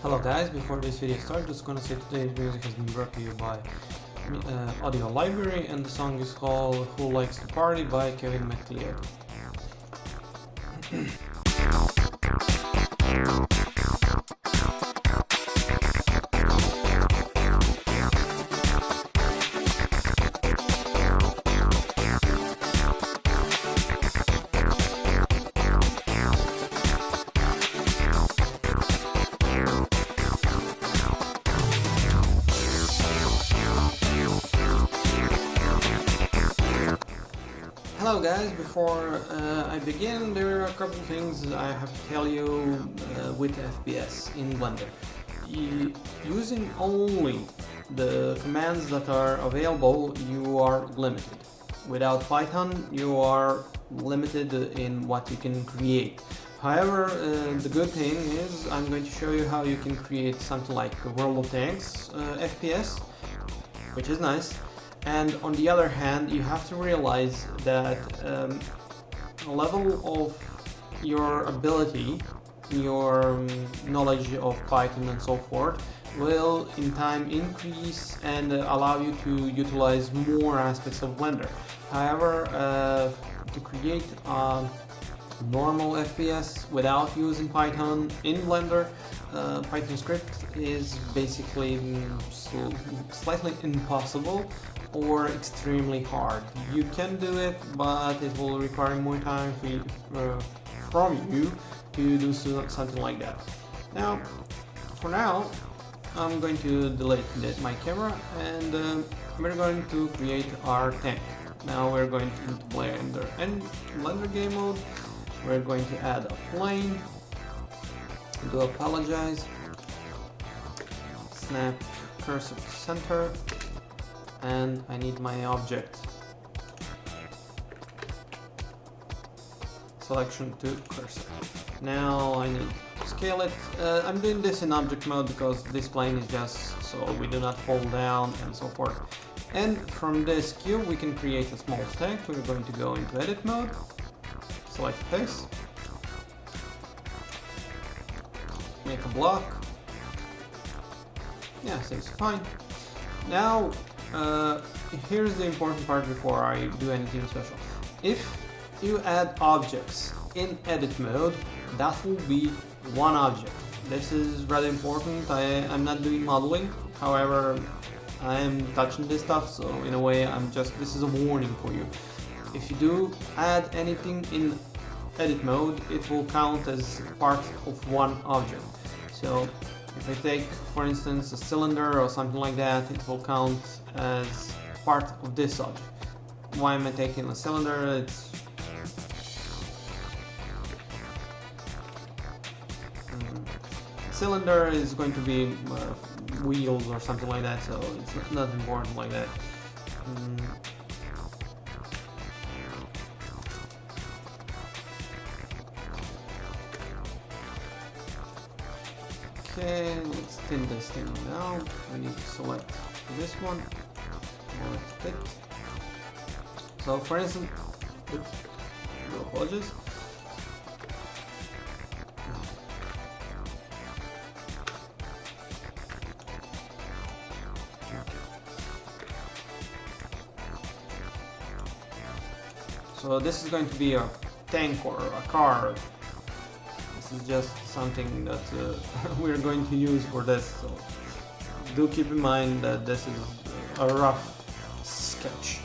Hello guys, before this video starts, just gonna say today's music has been brought to you by Audio Library, and the song is called Who Likes to Party by Kevin MacLeod. Hello guys, before I begin, there are a couple things I have to tell you with FPS in Blender. Using only the commands that are available, you are limited. Without Python, you are limited in what you can create. However, the good thing is I'm going to show you how you can create something like World of Tanks FPS, which is nice. And on the other hand, you have to realize that the level of your ability, your knowledge of Python and so forth will in time increase and allow you to utilize more aspects of Blender. However, to create a normal FPS without using Python in Blender, Python script is basically slightly impossible or extremely hard. You can do it, but it will require more time from you to do something like that. Now, for now, I'm going to delete my camera and we're going to create our tank. Now we're going to Blender and Blender game mode. We're going to add a plane. Do apologize. Snap cursor to center. And I need my object selection to cursor. Now I need to scale it. I'm doing this in object mode because this plane is just so we do not fall down and so forth. And from this cube we can create a small tank. We're going to go into edit mode, select face, make a block. Yeah, seems fine. Now here's the important part before I do anything special. If you add objects in edit mode, that will be one object. This is rather important. I'm not doing modeling, however I am touching this stuff, so in a way this is a warning for you. If you do add anything in edit mode, it will count as part of one object. So if I take, for instance, a cylinder or something like that, it will count as part of this object. Why am I taking a cylinder? Cylinder is going to be wheels or something like that, so it's not important like that. Okay, let's thin this thing down. We need to select this one. Fit. So for instance, no apologies. So this is going to be a tank or a car. This is just something that we're going to use for this, so do keep in mind that this is a rough sketch.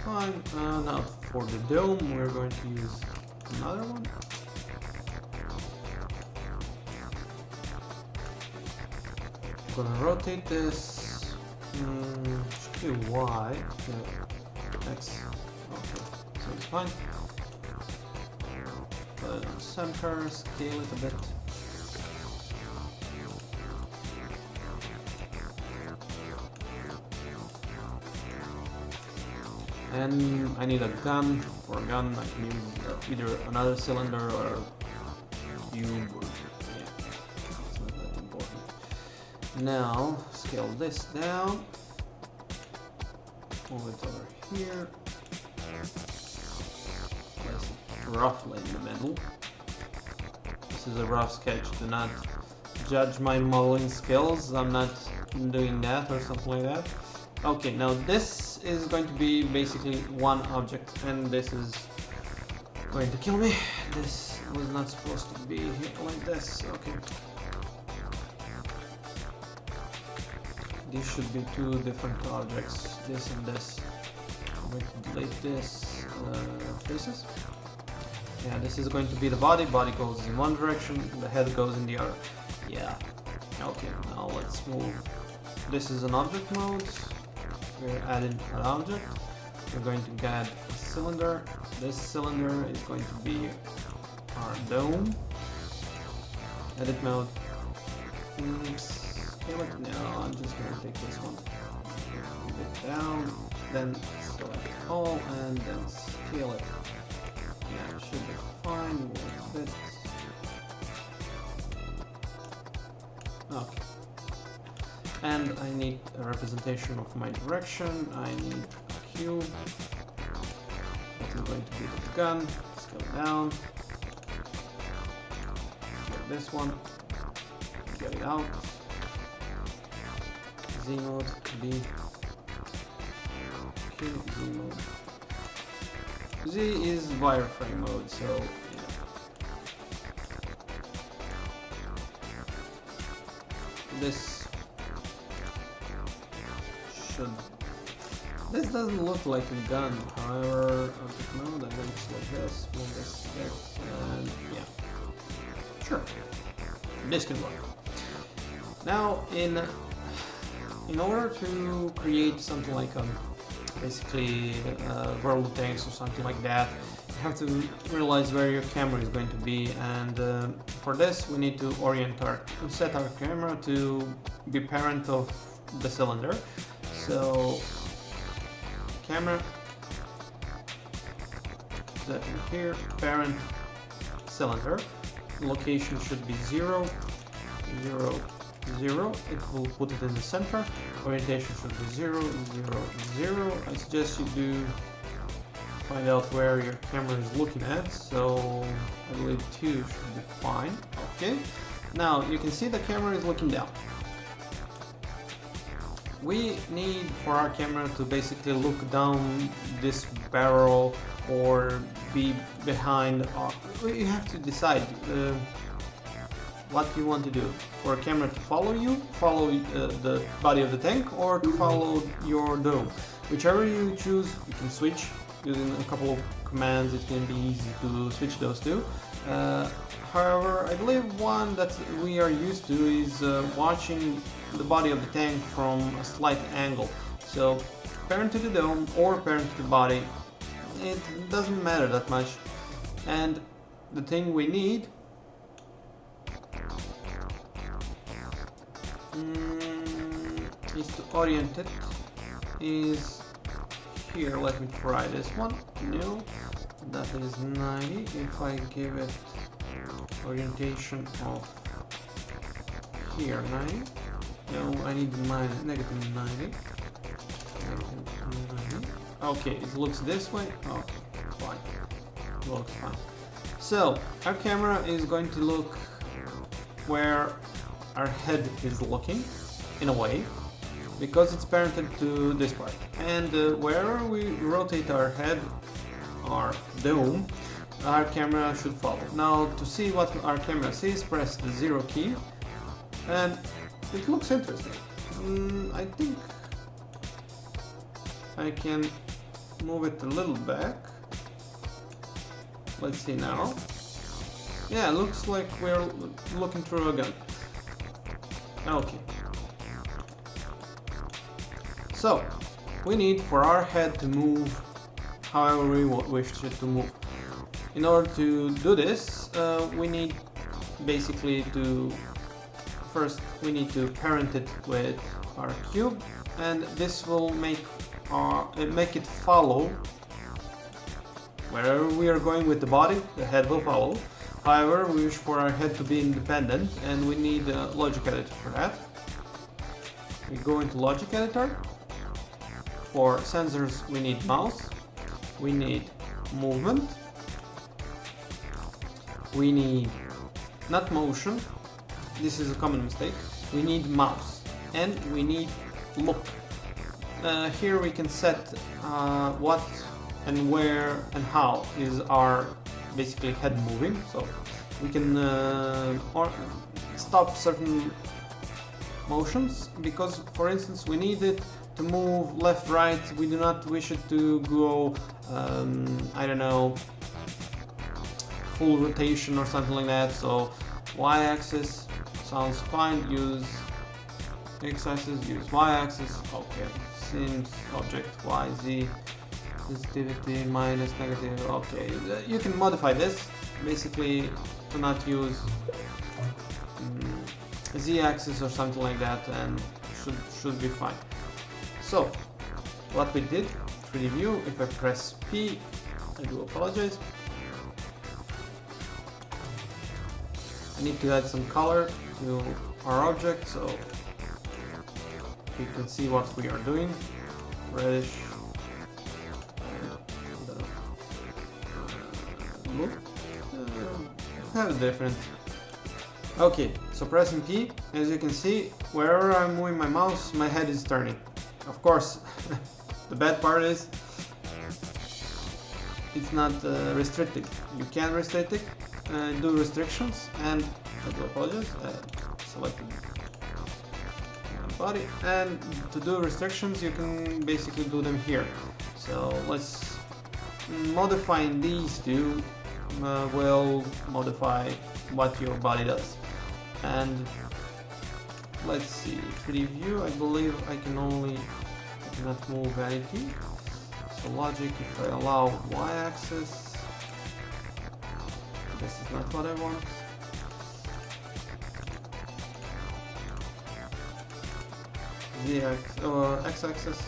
Fine. Now for the dome, we're going to use another one. I'm gonna rotate this. Should be Y. Yeah. X. Okay, so it's fine. Put it on center, scale it a bit. Then I need a gun. For a gun I can use either another cylinder or cube. Yeah, it's not that important. Now scale this down. Move it over here. Place it roughly in the middle. This is a rough sketch. Do not judge my modeling skills. I'm not doing that or something like that. Okay, now this is going to be basically one object, and this is going to kill me. This was not supposed to be like this. Okay. These should be two different objects, this and this. I'm going to delete this faces. Yeah, this is going to be the body. Body goes in one direction, the head goes in the other. Yeah. Okay, now let's move. This is an object mode. We're adding an object. We're going to add a cylinder. This cylinder is going to be our dome. Edit mode. Scale it. No, I'm just going to take this one. Move it down, then select all, and then scale it. Yeah, it should be fine. Move it. Okay. And I need a representation of my direction. I need a cube. That is going to be the gun. Scale down. Get this one. Get it out. Z mode. B. Okay, Z mode. Z is wireframe mode, so yeah. This doesn't look like a gun, however, object mode, I'm going to select this, move this, and yeah. Sure. This can work. Now, in order to create something like basically world of tanks or something like that, you have to realize where your camera is going to be, and for this we need to set our camera to be parent of the cylinder. So camera, set in here, parent cylinder, location should be 0, 0, 0. It will put it in the center. Orientation should be 0, 0, 0. I suggest you do find out where your camera is looking at. So I believe 2 should be fine. Okay. Now you can see the camera is looking down. We need for our camera to basically look down this barrel or be behind. You have to decide what you want to do. For a camera to follow you, follow the body of the tank, or to follow your dome. Whichever you choose, you can switch using a couple of commands. It can be easy to switch those two. However, I believe one that we are used to is watching the body of the tank from a slight angle. So parent to the dome or parent to the body, it doesn't matter that much. And the thing we need is to orient it is here. Let me try this one. No, that is 90. If I give it orientation of here 90. No, I need -90. Negative 90. Okay, it looks this way. Okay, fine. Looks fine. So our camera is going to look where our head is looking, in a way, because it's parented to this part. And wherever we rotate our head, our dome, our camera should follow. Now, to see what our camera sees, press the 0 key, and it looks interesting. I think I can move it a little back. Let's see now. Yeah, it looks like we're looking through a gun. Okay. So, we need for our head to move however we wish it to move. In order to do this, we need basically to first we need to parent it with our cube, and this will make make it follow wherever we are going with the body. The head will follow. However, we wish for our head to be independent, and we need a logic editor for that. We go into logic editor. For sensors, we need mouse. We need movement. We need not motion. This is a common mistake. We need mouse, and we need look. Here we can set what and where and how is our basically head moving. So we can or stop certain motions, because for instance we need it to move left, right. We do not wish it to go I don't know, full rotation or something like that. So y-axis sounds fine. Use x-axis, use y-axis. Okay, seems object y, z, sensitivity minus negative. Okay, you can modify this basically to not use z-axis or something like that, and should be fine. So what we did, 3D view, if I press P, I do apologize, I need to add some color to our object so you can see what we are doing. Reddish, look, have it different. Okay, so pressing P, as you can see, wherever I'm moving my mouse, my head is turning. Of course, the bad part is it's not restricted. You can restrict it, do restrictions, and I do apologize, selected body, and to do restrictions you can basically do them here. So let's modify these two will modify what your body does. And let's see, 3D view, I believe I cannot move anything. So logic, if I allow y-axis, this is not what I want. Z-axis or x-axis,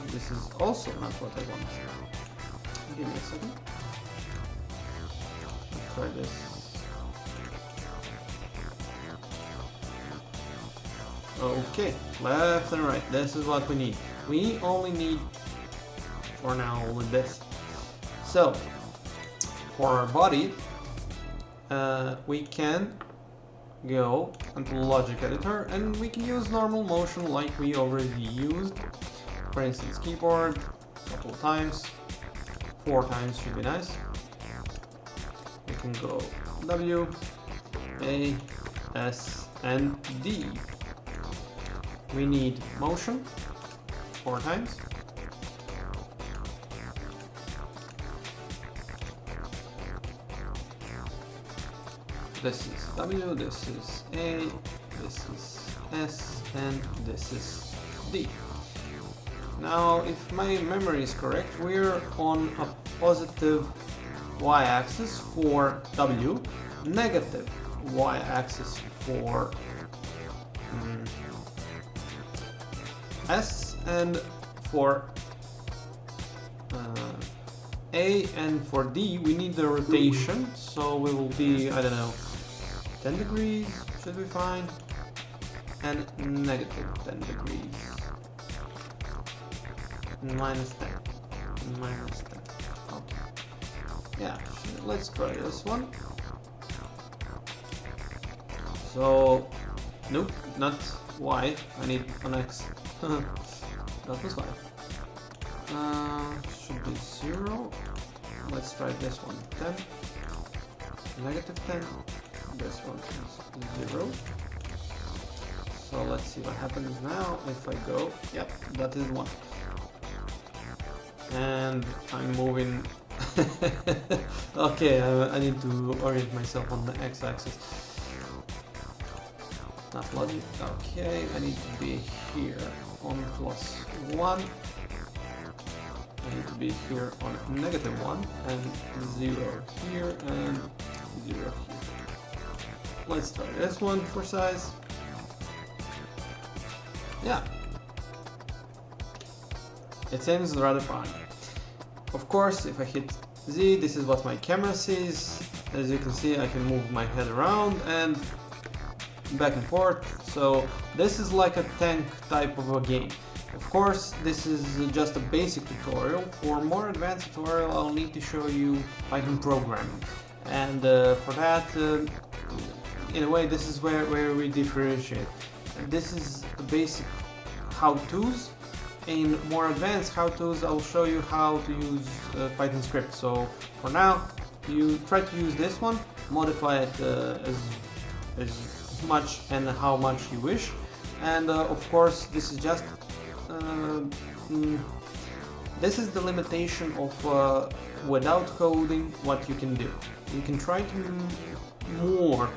this is also not what I want. Give me a second. Let's try this. Okay, left and right, this is what we need. We only need, for now, only this. So, for our body, we can go into logic editor and we can use normal motion like we already used. For instance, keyboard, a couple of times, 4 times should be nice. We can go W, A, S, and D. We need motion 4 times. This is W, this is A, this is S, and this is D. Now, if my memory is correct, we're on a positive y-axis for W, negative y-axis for S, and for A and for D we need the rotation, so we will be, I don't know, 10 degrees should be fine, and negative 10 degrees, minus 10, minus 10, okay, yeah, let's try this one. So, nope, not Y, I need an X. That was Y. Should be 0. Let's try this one. 10. Negative 10. This one is 0. So let's see what happens now if I go. Yep, that is 1. And I'm moving. Okay, I need to orient myself on the x-axis. Not logic. Okay, I need to be here on +1. I need to be here on -1 and 0 here and 0 here. Let's try this one for size. Yeah, it seems rather fine. Of course, if I hit Z, this is what my camera sees. As you can see, I can move my head around and back and forth. So this is like a tank type of a game. Of course, this is just a basic tutorial. For more advanced tutorial, I'll need to show you Python programming. And for that, in a way, this is where we differentiate. This is the basic how-tos. In more advanced how-tos, I'll show you how to use Python script. So for now, you try to use this one, modify it as much and how much you wish. And of course, this is just this is the limitation of without coding what you can do. You can try to do more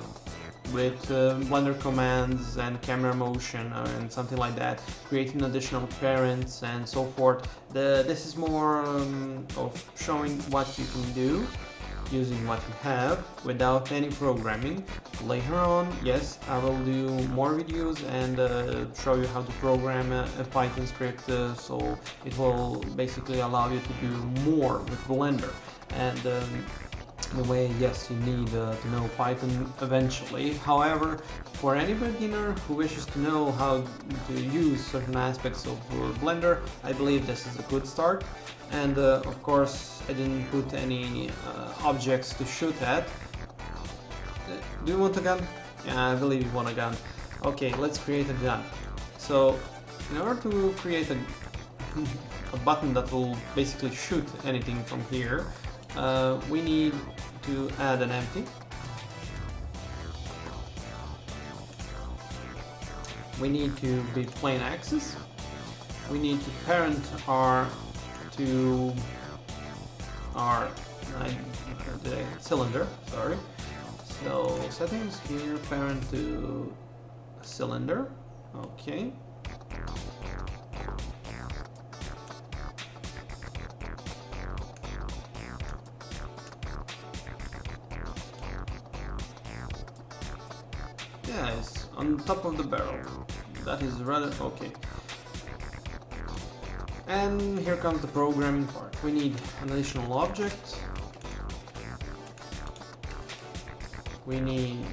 with Blender commands and camera motion and something like that, creating additional parents and so forth. This is more of showing what you can do using what you have without any programming. Later on, yes, I will do more videos and show you how to program a Python script, so it will basically allow you to do more with Blender. And in a way, yes, you need to know Python eventually. However, for any beginner who wishes to know how to use certain aspects of Blender, I believe this is a good start. And of course, I didn't put any objects to shoot at. Do you want a gun? Yeah, I believe you want a gun. Okay, let's create a gun. So, in order to create a button that will basically shoot anything from here, we need to add an empty. We need to be plain axis. We need to parent to our cylinder, sorry. So settings here, parent to cylinder, okay. Yeah, it's on top of the barrel. That is rather okay. And here comes the programming part. We need an additional object. We need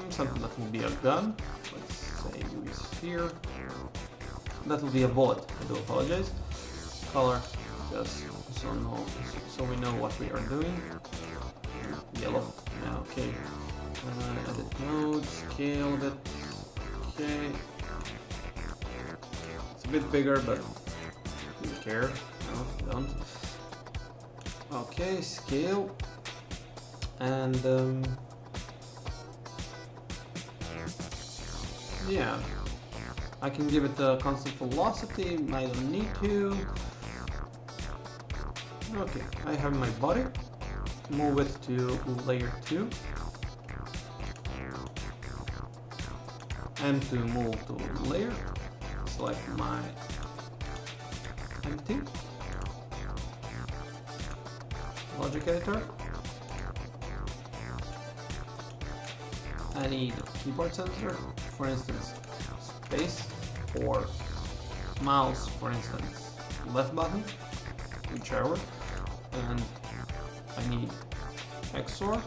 something that will be a gun. Let's say use here. That will be a bullet. I do apologize. Color, just so we know what we are doing. Yellow. Yeah, okay. Edit mode, scale a bit. Okay. It's a bit bigger, but don't care. No, don't. Okay, scale. And yeah, I can give it a constant velocity. I don't need to. Okay, I have my body. Move it to layer 2. And to move to layer, select my empty logic editor. I need keyboard sensor, for instance space, or mouse, for instance left button, whichever, and I need XOR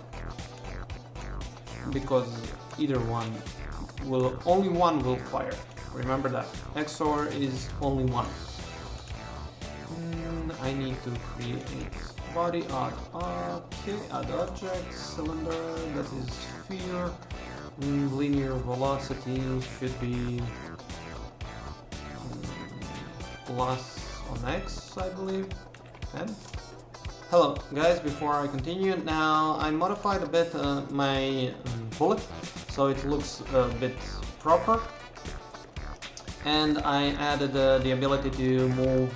because either one only one will fire. Remember that. XOR is only one. I need to create body, add object, cylinder, that is sphere. Linear velocity should be plus on X, I believe. And hello guys, before I continue, now I modified a bit my bullet so it looks a bit proper, and I added the ability to move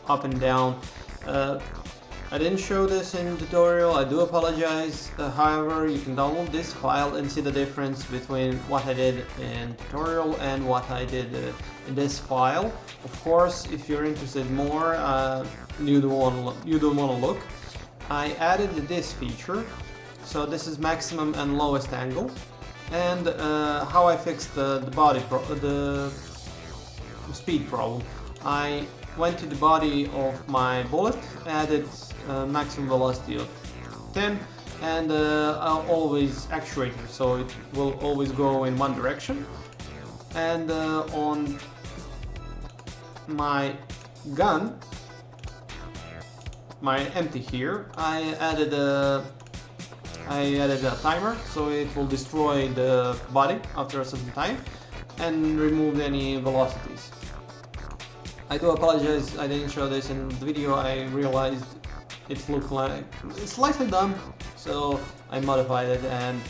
up and down. I didn't show this in the tutorial, I do apologize. However, you can download this file and see the difference between what I did in tutorial and what I did in this file. Of course, if you're interested more, you don't want to look. I added this feature, so this is maximum and lowest angle, and how I fixed the speed problem. I went to the body of my bullet, added maximum velocity of 10, and always actuator, so it will always go in one direction. And on my gun, my empty here, I added a timer, so it will destroy the body after a certain time and remove any velocities. I do apologize, I didn't show this in the video. I realized it looked like it's slightly dumb, so I modified it, and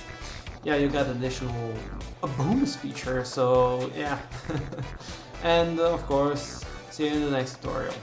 yeah, you got additional bonus feature, so yeah. And of course, see you in the next tutorial.